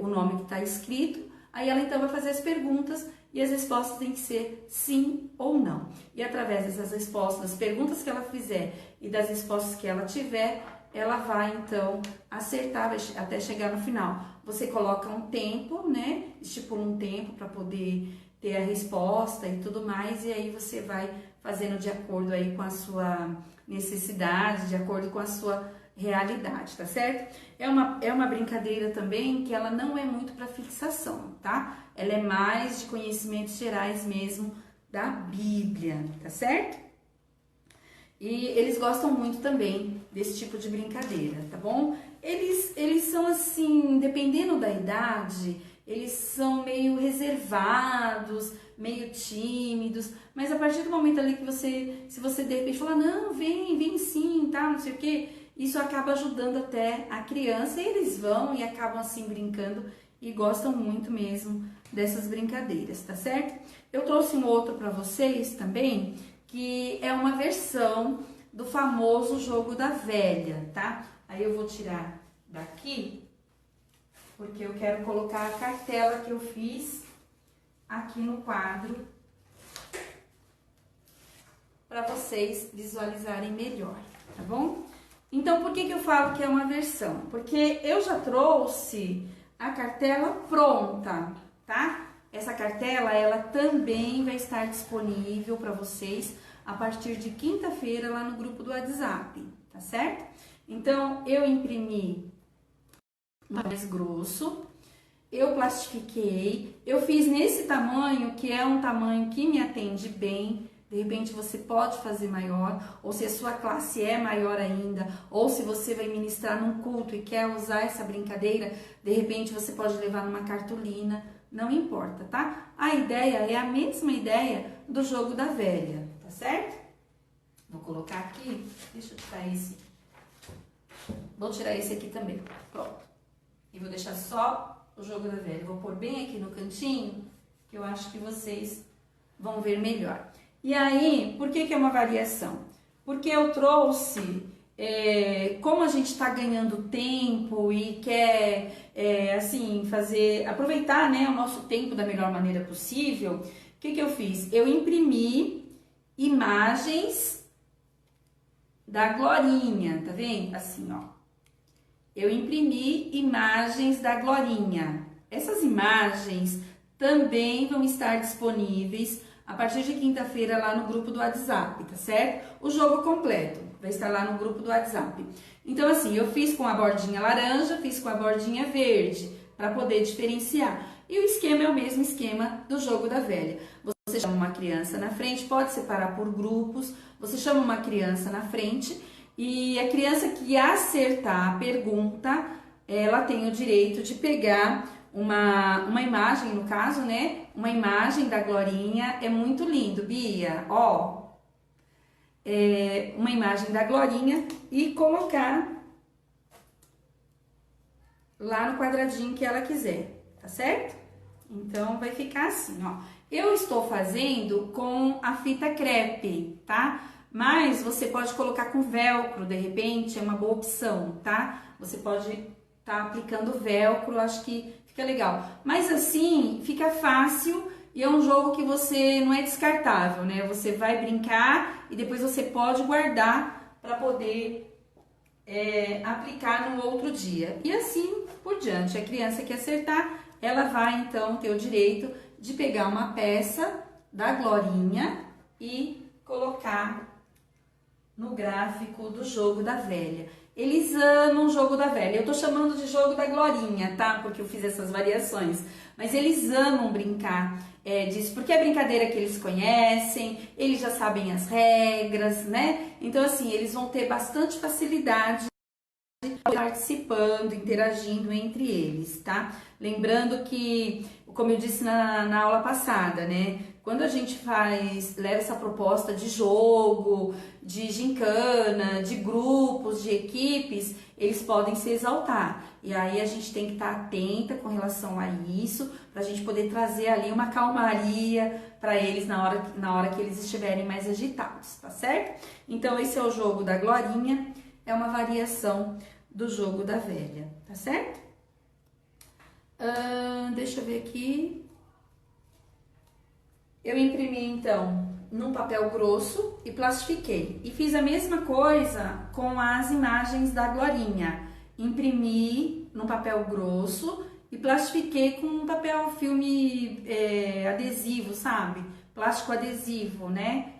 O nome que tá escrito, Aí ela então vai fazer as perguntas e as respostas têm que ser sim ou não. E através dessas respostas, das perguntas que ela fizer e das respostas que ela tiver, ela vai então acertar até chegar no final. Você coloca um tempo, né? Estipula um tempo para poder ter a resposta e tudo mais, e aí você vai fazendo de acordo aí com a sua necessidade, de acordo com a sua realidade, tá certo? É uma brincadeira também que ela não é muito para fixação, tá? Ela é mais de conhecimentos gerais mesmo da Bíblia, tá certo? E eles gostam muito também desse tipo de brincadeira, tá bom? Eles são assim, dependendo da idade, eles são meio reservados, meio tímidos, mas a partir do momento ali que se você de repente falar, não, vem sim, tá, não sei o quê, isso acaba ajudando até a criança e eles vão e acabam assim brincando e gostam muito mesmo dessas brincadeiras, tá certo? Eu trouxe um outro para vocês também, que é uma versão do famoso jogo da velha, tá? Aí eu vou tirar daqui, porque eu quero colocar a cartela que eu fiz aqui no quadro para vocês visualizarem melhor, tá bom? Então, por que eu falo que é uma versão? Porque eu já trouxe a cartela pronta, tá? Essa cartela, ela também vai estar disponível para vocês a partir de quinta-feira lá no grupo do WhatsApp, tá certo? Então, eu imprimi mais grosso, eu plastifiquei, eu fiz nesse tamanho, que é um tamanho que me atende bem. De repente você pode fazer maior, ou se a sua classe é maior ainda, ou se você vai ministrar num culto e quer usar essa brincadeira, de repente você pode levar numa cartolina, não importa, tá? A ideia é a mesma ideia do jogo da velha, tá certo? Vou colocar aqui, deixa eu tirar esse. Vou tirar esse aqui também, pronto. E vou deixar só o jogo da velha. Vou pôr bem aqui no cantinho, que eu acho que vocês vão ver melhor. E aí, por que é uma variação? Porque eu trouxe, como a gente está ganhando tempo e quer, assim, aproveitar, né, o nosso tempo da melhor maneira possível, o que eu fiz? Eu imprimi imagens da Glorinha, tá vendo? Assim, ó. Eu imprimi imagens da Glorinha. Essas imagens também vão estar disponíveis a partir de quinta-feira lá no grupo do WhatsApp, tá certo? O jogo completo vai estar lá no grupo do WhatsApp. Então, assim, eu fiz com a bordinha laranja, fiz com a bordinha verde, para poder diferenciar. E o esquema é o mesmo esquema do jogo da velha. Você chama uma criança na frente, pode separar por grupos, você chama uma criança na frente e a criança que acertar a pergunta, ela tem o direito de pegar uma imagem, no caso, né? Uma imagem da Glorinha. É muito lindo, Bia, ó. Uma imagem da Glorinha e colocar lá no quadradinho que ela quiser, tá certo? Então, vai ficar assim, ó. Eu estou fazendo com a fita crepe, tá? Mas você pode colocar com velcro, de repente, é uma boa opção, tá? Você pode estar aplicando velcro, acho que fica legal. Mas assim, fica fácil e é um jogo que você não é descartável, né? Você vai brincar e depois você pode guardar para poder aplicar no outro dia. E assim por diante. A criança que acertar, ela vai então ter o direito de pegar uma peça da Glorinha e colocar no gráfico do jogo da velha. Eles amam o jogo da velha. Eu tô chamando de jogo da Glorinha, tá? Porque eu fiz essas variações. Mas eles amam brincar disso, porque é brincadeira que eles conhecem, eles já sabem as regras, né? Então, assim, eles vão ter bastante facilidade participando, interagindo entre eles, tá? Lembrando que, como eu disse na aula passada, né? Quando a gente leva essa proposta de jogo, de gincana, de grupos, de equipes, eles podem se exaltar. E aí a gente tem que estar atenta com relação a isso, para a gente poder trazer ali uma calmaria para eles na hora que eles estiverem mais agitados, tá certo? Então esse é o jogo da Glorinha, é uma variação do jogo da velha, tá certo? Deixa eu ver aqui. Eu imprimi então num papel grosso e plastifiquei. E fiz a mesma coisa com as imagens da Glorinha. Imprimi num papel grosso e plastifiquei com um papel filme adesivo, sabe? Plástico adesivo, né?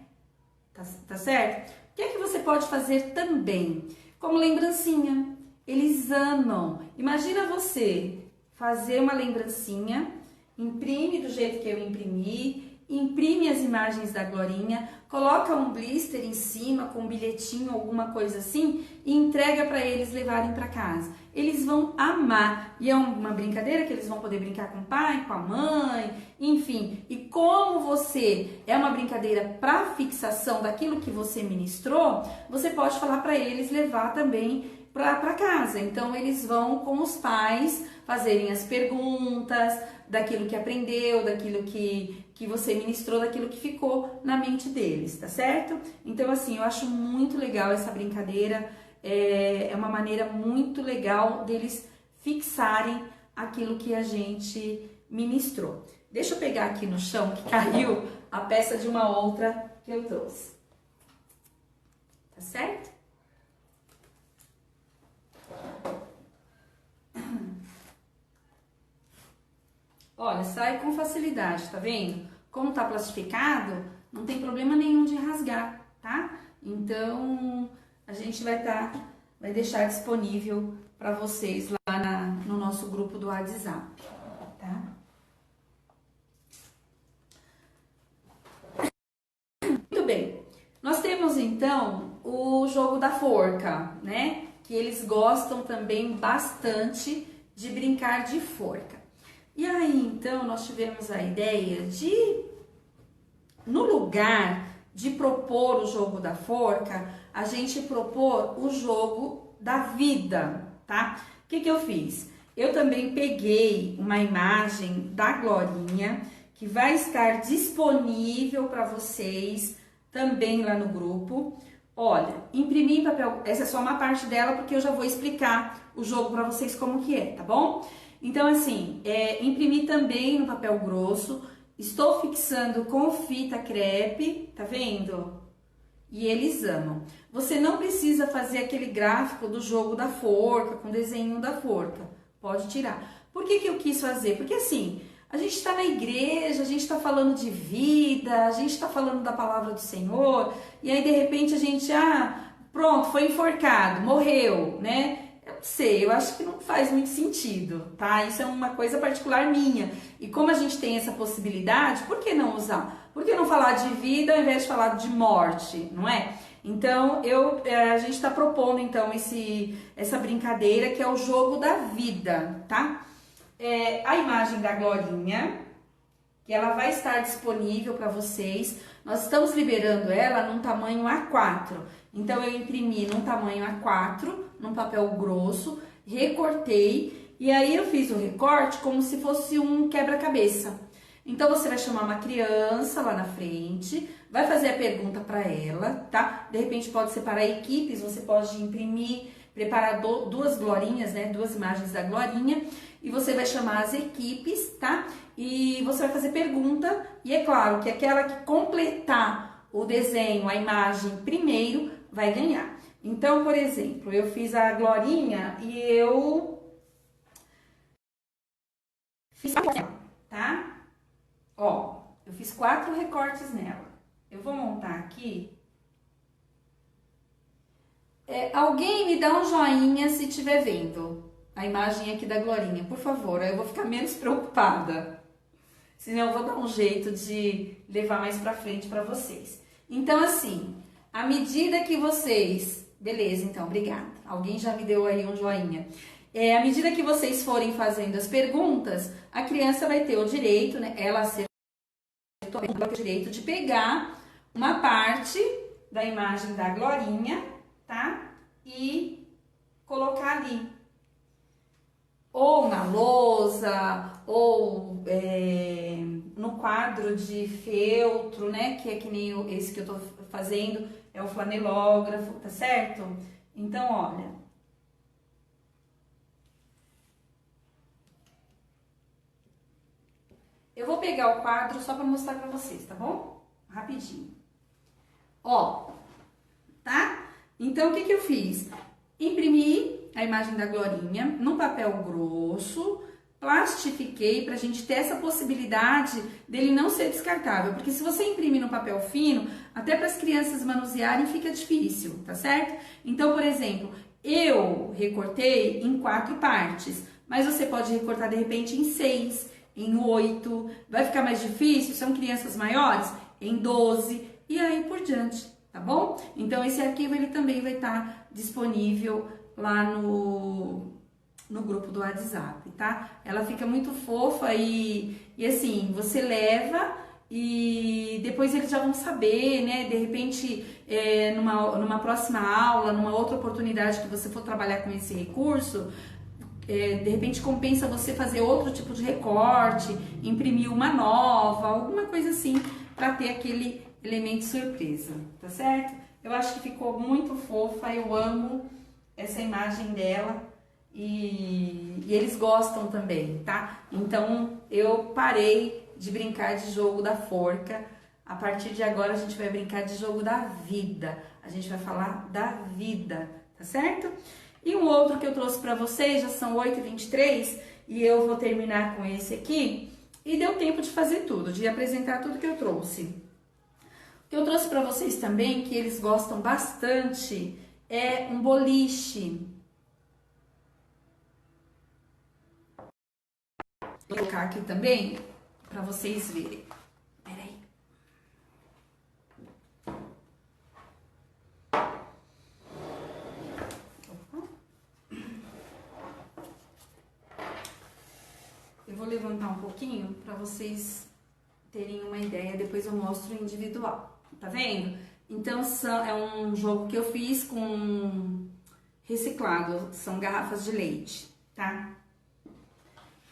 Tá certo? O que é que você pode fazer também? Como lembrancinha. Eles amam. Imagina você fazer uma lembrancinha, imprime do jeito que eu imprimi, imprime as imagens da Glorinha, coloca um blister em cima com um bilhetinho, alguma coisa assim, e entrega para eles levarem para casa. Eles vão amar. E é uma brincadeira que eles vão poder brincar com o pai, com a mãe, enfim. E como você é uma brincadeira para fixação daquilo que você ministrou, você pode falar para eles levar também para casa. Então eles vão com os pais fazerem as perguntas daquilo que aprendeu, daquilo que você ministrou, daquilo que ficou na mente deles, tá certo? Então assim, eu acho muito legal essa brincadeira, é uma maneira muito legal deles fixarem aquilo que a gente ministrou. Deixa eu pegar aqui no chão que caiu a peça de uma outra que eu trouxe, tá certo? Olha, sai com facilidade, tá vendo? Como tá plastificado, não tem problema nenhum de rasgar, tá? Então, a gente vai deixar disponível para vocês lá no nosso grupo do WhatsApp, tá? Muito bem. Nós temos então o jogo da forca, né? Que eles gostam também bastante de brincar de forca. E aí, então, nós tivemos a ideia de, no lugar de propor o jogo da forca, a gente propor o jogo da vida, tá? O que eu fiz? Eu também peguei uma imagem da Glorinha, que vai estar disponível para vocês também lá no grupo. Olha, imprimi em papel, essa é só uma parte dela, porque eu já vou explicar o jogo para vocês como que é, tá bom? Então, assim, imprimi também no papel grosso, estou fixando com fita crepe, tá vendo? E eles amam. Você não precisa fazer aquele gráfico do jogo da forca, com desenho da forca, pode tirar. Por que eu quis fazer? Porque assim, a gente está na igreja, a gente está falando de vida, a gente está falando da palavra do Senhor, e aí de repente a gente, pronto, foi enforcado, morreu, né? Eu não sei, eu acho que não faz muito sentido, tá? Isso é uma coisa particular minha. E como a gente tem essa possibilidade, por que não usar? Por que não falar de vida ao invés de falar de morte, não é? Então, a gente está propondo, então, essa brincadeira que é o jogo da vida, tá? A imagem da Glorinha, que ela vai estar disponível para vocês. Nós estamos liberando ela num tamanho A4. Então, eu imprimi num tamanho A4, num papel grosso, recortei, e aí eu fiz o recorte como se fosse um quebra-cabeça. Então, você vai chamar uma criança lá na frente, vai fazer a pergunta para ela, tá? De repente, pode separar equipes, você pode imprimir, preparar duas glorinhas, né? Duas imagens da Glorinha, e você vai chamar as equipes, tá? E você vai fazer pergunta, e é claro que aquela que completar o desenho, a imagem primeiro, vai ganhar. Então, por exemplo, eu fiz a Glorinha e eu fiz, tá? Ó, eu fiz 4 recortes nela. Eu vou montar aqui. Alguém me dá um joinha se estiver vendo a imagem aqui da Glorinha, por favor. Aí eu vou ficar menos preocupada. Senão eu vou dar um jeito de levar mais pra frente pra vocês. Então, assim, à medida que vocês... Beleza, então, obrigada. Alguém já me deu aí um joinha. À medida que vocês forem fazendo as perguntas, a criança vai ter o direito, né? Ela acertou o direito de pegar uma parte da imagem da Glorinha, tá? E colocar ali. Ou na lousa, ou no quadro de feltro, né? Que é que nem esse que eu tô fazendo, é o flanelógrafo, tá certo? Então, olha. Eu vou pegar o quadro só para mostrar para vocês, tá bom? Rapidinho. Ó, tá? Então, o que eu fiz? Imprimi a imagem da Glorinha num papel grosso, plastifiquei pra gente ter essa possibilidade dele não ser descartável, porque se você imprimir no papel fino, até para as crianças manusearem fica difícil, tá certo? Então, por exemplo, eu recortei em 4 partes, mas você pode recortar de repente em 6, em 8, vai ficar mais difícil, são crianças maiores, em 12 e aí por diante, tá bom? Então esse arquivo ele também vai estar disponível lá no grupo do WhatsApp, tá? Ela fica muito fofa e assim, você leva e depois eles já vão saber, né? De repente, numa próxima aula, numa outra oportunidade que você for trabalhar com esse recurso, de repente compensa você fazer outro tipo de recorte, imprimir uma nova, alguma coisa assim, para ter aquele elemento surpresa, tá certo? Eu acho que ficou muito fofa, eu amo essa imagem dela e eles gostam também, tá? Então eu parei de brincar de jogo da forca. A partir de agora a gente vai brincar de jogo da vida. A gente vai falar da vida, tá certo? E um outro que eu trouxe para vocês, já são 8h23 e eu vou terminar com esse aqui. E deu tempo de fazer tudo, de apresentar tudo que eu trouxe. O que eu trouxe para vocês também, que eles gostam bastante, é um boliche. Vou colocar aqui também para vocês verem. Peraí. Eu vou levantar um pouquinho para vocês terem uma ideia, depois eu mostro o individual, tá vendo? Então é um jogo que eu fiz com reciclado, são garrafas de leite, tá?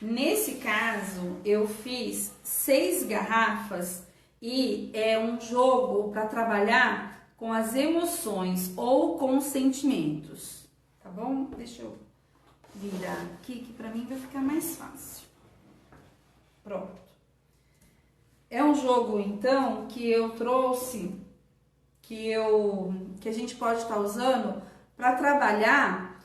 Nesse caso, eu fiz 6 garrafas e é um jogo para trabalhar com as emoções ou com os sentimentos, tá bom? Deixa eu virar aqui que para mim vai ficar mais fácil. Pronto. É um jogo, então, que eu trouxe, que a gente pode estar usando para trabalhar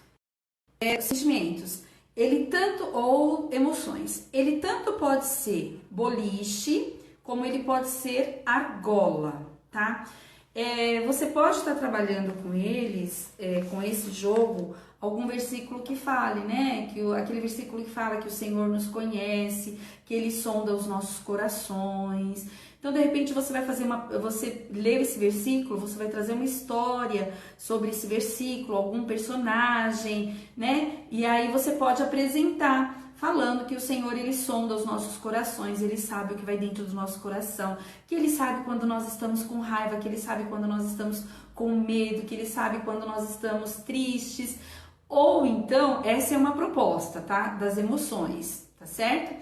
sentimentos. Ele tanto, ou emoções, ele tanto pode ser boliche, como ele pode ser argola, tá? Você pode estar trabalhando com eles, com esse jogo, algum versículo que fale, né? Aquele versículo que fala que o Senhor nos conhece, que Ele sonda os nossos corações. Então, de repente, você vai você lê esse versículo, você vai trazer uma história sobre esse versículo, algum personagem, né? E aí você pode apresentar, falando que o Senhor, Ele sonda os nossos corações, Ele sabe o que vai dentro do nosso coração, que Ele sabe quando nós estamos com raiva, que Ele sabe quando nós estamos com medo, que Ele sabe quando nós estamos tristes. Ou então, essa é uma proposta, tá? Das emoções, tá certo?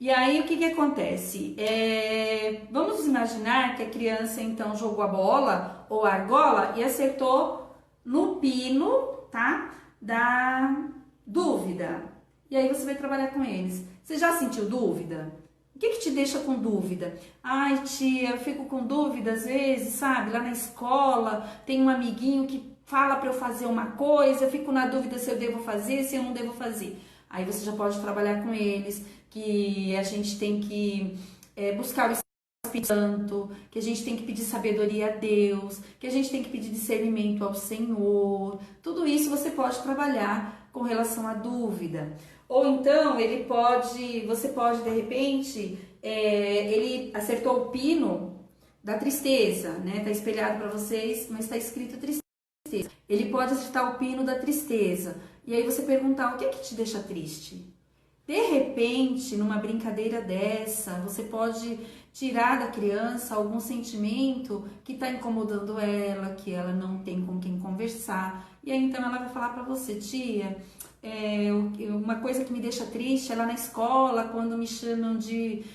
E aí, o que que acontece? Vamos imaginar que a criança, então, jogou a bola ou a argola e acertou no pino, tá? Da dúvida. E aí, você vai trabalhar com eles. Você já sentiu dúvida? O que que te deixa com dúvida? Ai, tia, eu fico com dúvida às vezes, sabe? Lá na escola, tem um amiguinho que fala para eu fazer uma coisa, eu fico na dúvida se eu devo fazer, se eu não devo fazer. Aí você já pode trabalhar com eles, que a gente tem que buscar o Espírito Santo, que a gente tem que pedir sabedoria a Deus, que a gente tem que pedir discernimento ao Senhor. Tudo isso você pode trabalhar com relação à dúvida. Ou então você pode de repente, ele acertou o pino da tristeza, né? Tá espelhado para vocês, mas está escrito tristeza. Ele pode acertar o pino da tristeza. E aí você perguntar, o que é que te deixa triste? De repente, numa brincadeira dessa, você pode tirar da criança algum sentimento que está incomodando ela, que ela não tem com quem conversar. E aí então ela vai falar para você, tia, uma coisa que me deixa triste é lá na escola, quando me chamam de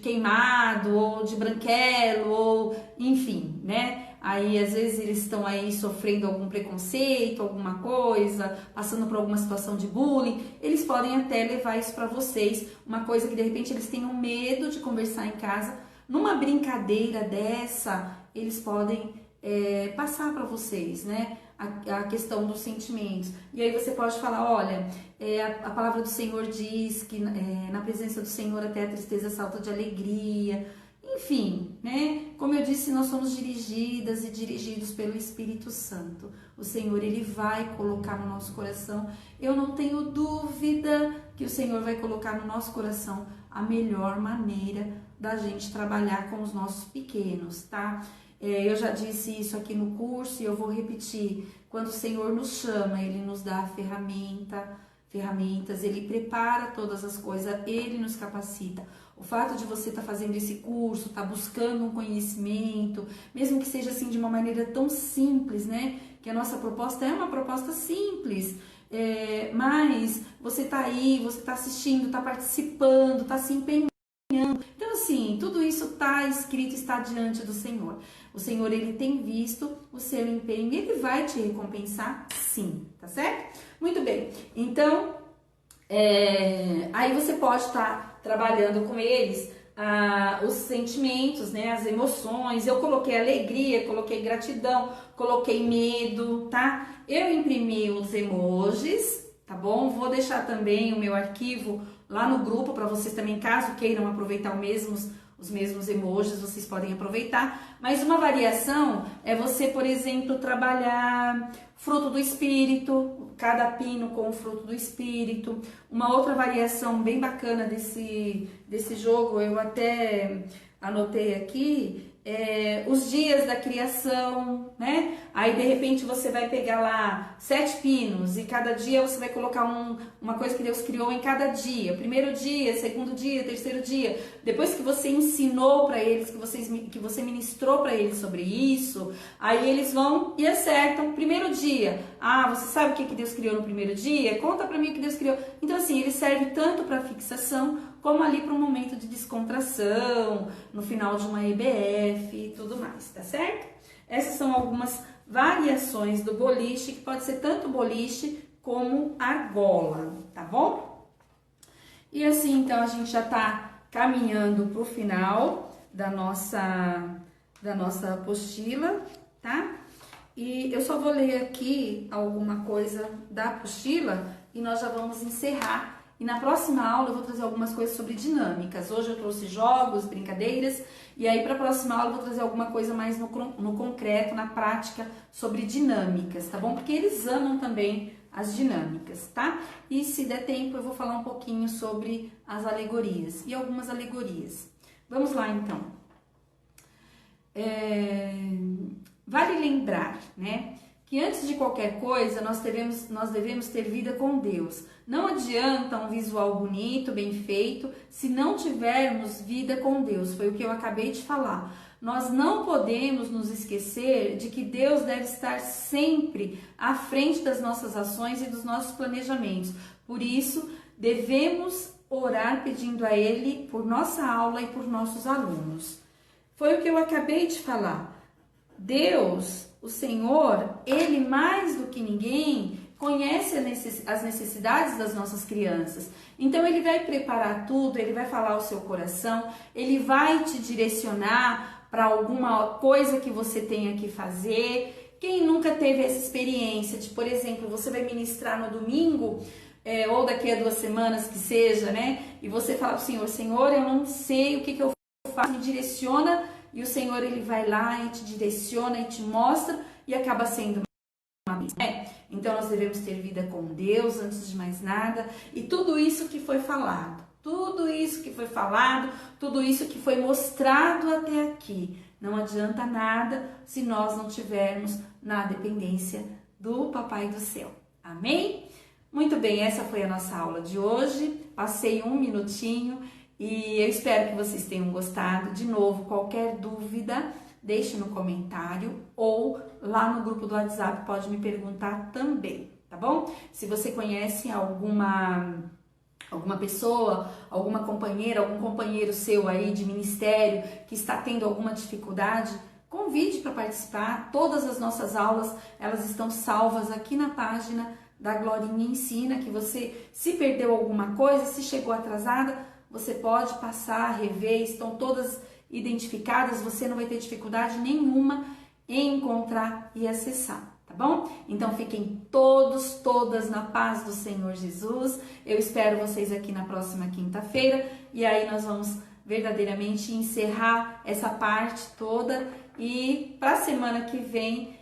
queimado, ou de branquelo, ou enfim, né? Aí às vezes eles estão aí sofrendo algum preconceito, alguma coisa, passando por alguma situação de bullying, eles podem até levar isso para vocês, uma coisa que de repente eles tenham medo de conversar em casa. Numa brincadeira dessa, eles podem passar para vocês, né? A questão dos sentimentos. E aí você pode falar, olha, a palavra do Senhor diz que na presença do Senhor até a tristeza salta de alegria. Enfim, né? Como eu disse, nós somos dirigidas e dirigidos pelo Espírito Santo. O Senhor, Ele vai colocar no nosso coração. Eu não tenho dúvida que o Senhor vai colocar no nosso coração a melhor maneira da gente trabalhar com os nossos pequenos, tá? Eu já disse isso aqui no curso e eu vou repetir. Quando o Senhor nos chama, Ele nos dá ferramentas, Ele prepara todas as coisas, Ele nos capacita. O fato de você estar fazendo esse curso, estar buscando um conhecimento, mesmo que seja assim de uma maneira tão simples, né? Que a nossa proposta é uma proposta simples, mas você está aí, você está assistindo, está participando, está se empenhando. Então assim, tudo isso está escrito, está diante do Senhor. O Senhor, Ele tem visto o seu empenho e Ele vai te recompensar sim, tá certo? Muito bem, então, aí você pode estar trabalhando com eles os sentimentos, né, as emoções. Eu coloquei alegria, coloquei gratidão, coloquei medo, tá? Eu imprimi os emojis, tá bom? Vou deixar também o meu arquivo lá no grupo para vocês também, caso queiram aproveitar os mesmos emojis, vocês podem aproveitar. Mas uma variação é você, por exemplo, trabalhar fruto do espírito, cada pino com o fruto do espírito. Uma outra variação bem bacana desse jogo, eu até anotei aqui, os dias da criação, né? Aí de repente você vai pegar lá 7 pinos e cada dia você vai colocar uma coisa que Deus criou em cada dia. Primeiro dia, segundo dia, terceiro dia. Depois que você ensinou para eles, que você ministrou para eles sobre isso, aí eles vão e acertam. Primeiro dia, você sabe o que Deus criou no primeiro dia? Conta para mim o que Deus criou. Então assim, ele serve tanto para fixação como ali para um momento de descontração, no final de uma EBF e tudo mais, tá certo? Essas são algumas variações do boliche, que pode ser tanto boliche como argola, tá bom? E assim, então, a gente já tá caminhando pro final da nossa apostila, tá? E eu só vou ler aqui alguma coisa da apostila e nós já vamos encerrar. E na próxima aula eu vou trazer algumas coisas sobre dinâmicas. Hoje eu trouxe jogos, brincadeiras, e aí para a próxima aula eu vou trazer alguma coisa mais no concreto, na prática, sobre dinâmicas, tá bom? Porque eles amam também as dinâmicas, tá? E se der tempo eu vou falar um pouquinho sobre as alegorias e algumas alegorias. Vamos lá então. Vale lembrar, né? Que antes de qualquer coisa, nós devemos ter vida com Deus. Não adianta um visual bonito, bem feito, se não tivermos vida com Deus. Foi o que eu acabei de falar. Nós não podemos nos esquecer de que Deus deve estar sempre à frente das nossas ações e dos nossos planejamentos. Por isso, devemos orar pedindo a Ele por nossa aula e por nossos alunos. Foi o que eu acabei de falar. Deus, o Senhor, Ele mais do que ninguém conhece as necessidades das nossas crianças. Então Ele vai preparar tudo, Ele vai falar ao seu coração, Ele vai te direcionar para alguma coisa que você tenha que fazer. Quem nunca teve essa experiência de, por exemplo, você vai ministrar no domingo, ou daqui a 2 semanas que seja, né? E você fala para o Senhor, Senhor, eu não sei o que eu faço, me direciona. E o Senhor, Ele vai lá e te direciona e te mostra e acaba sendo uma bênção. Então, nós devemos ter vida com Deus antes de mais nada. E tudo isso que foi falado, tudo isso que foi mostrado até aqui, não adianta nada se nós não tivermos na dependência do Papai do Céu. Amém? Muito bem, essa foi a nossa aula de hoje. Passei 1 minutinho. E eu espero que vocês tenham gostado. De novo, qualquer dúvida, deixe no comentário ou lá no grupo do WhatsApp pode me perguntar também, tá bom? Se você conhece alguma pessoa, alguma companheira, algum companheiro seu aí de ministério que está tendo alguma dificuldade, convide convide para participar. Todas as nossas aulas, elas estão salvas aqui na página da Glorinha Ensina, que você, se perdeu alguma coisa, se chegou atrasada, você pode passar, rever, estão todas identificadas, você não vai ter dificuldade nenhuma em encontrar e acessar, tá bom? Então fiquem todas na paz do Senhor Jesus. Eu espero vocês aqui na próxima quinta-feira e aí nós vamos verdadeiramente encerrar essa parte toda e para a semana que vem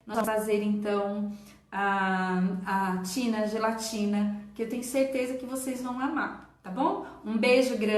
nós vamos fazer então a Tina Gelatina, que eu tenho certeza que vocês vão amar, tá bom? Um beijo grande.